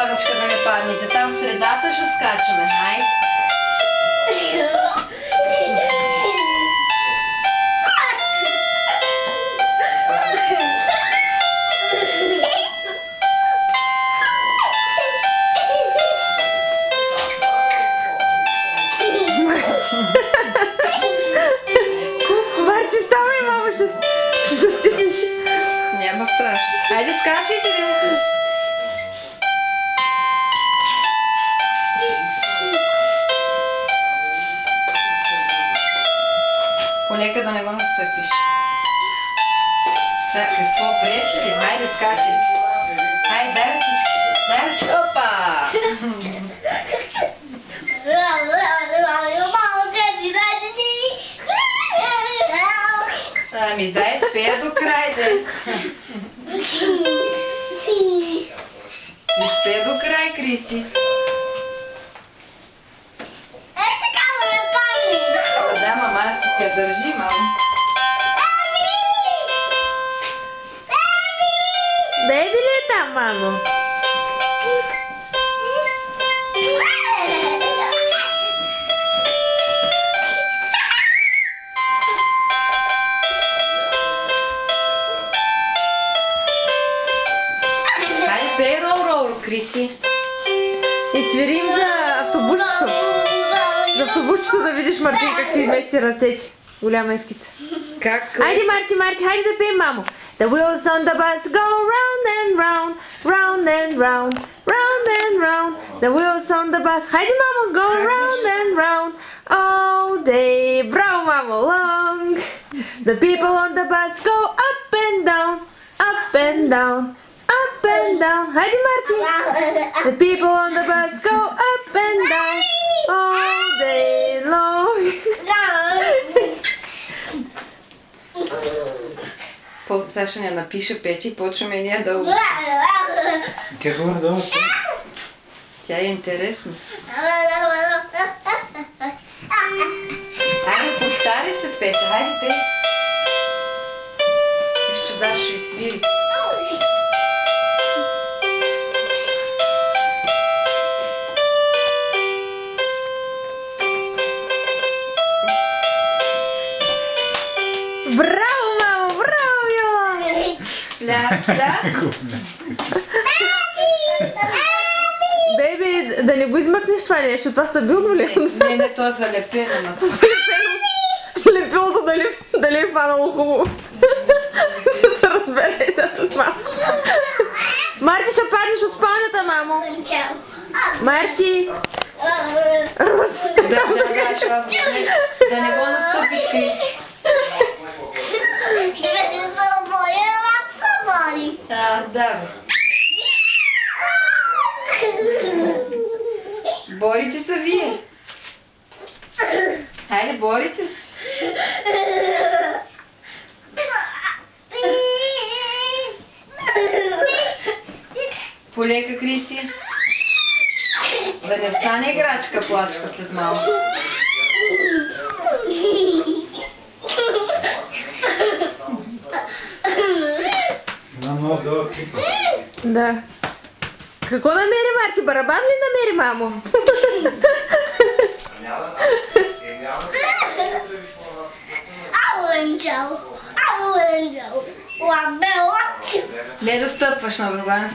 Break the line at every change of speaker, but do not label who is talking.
Славичка, да не паднете. Там в средата ще скачаме. Хайде.
Марти, ставай, мамо, ще се стиснеш.
Няма страшно. Хайде, скачайте, деца. Полека да не го настъпиш. Чакай, какво пречи ли? Хайде, скачайте. Хайде, дай ръчички. Дай ръчички. Опа! Ами дай, спея до край, де. Спея до край, Криси. Да, мама, ти се държи, мамо.
Беби ли е там, мамо?
Хайде, пей роу-роу, Криси.
И свирим за автобусчето. За автобусчето да видиш Марти как си измести ръцете. Голяма ескица.
Как?
Хайде, Марти, хайде да пеем, мамо. The wheels on the bus go round and round, round and round, round and round. The wheels on the bus. Хайде, мамо, go round and round all day. Браво, мамо, long. The people on the bus go up and down, up and down, up and down. Хайде, Марти. The people on the bus go up and down all day long.
Пол сега ще не напише Печи и почваме ние да...
Какво е долу?
Тя е интересно. Хайде, повтаряй след Петя. Хайде, пей. Виж, че Дар ще свири.
Браво, мамо, браво, Йола!
Пляс, пляс.
Бейби, да не го измъкнеш това нещо, това стабилно ли е?
Не, то е залепено на това.
Лепилото дали е хванало хубаво. Ще се разбере сега от малко. Марти, ще паднеш от спалнята, мамо. Марти!
Да, ще вас го. Да не го настъпиш, Криси. Да, бе. Борите се вие. Хайде, борите се. Полека, Криси. Да не стане играчка плачка след малко.
Много дълъг кипа.
Да. Какво намери, Марти? Барабан ли намери, мамо?
Не да стъпваш на възглавен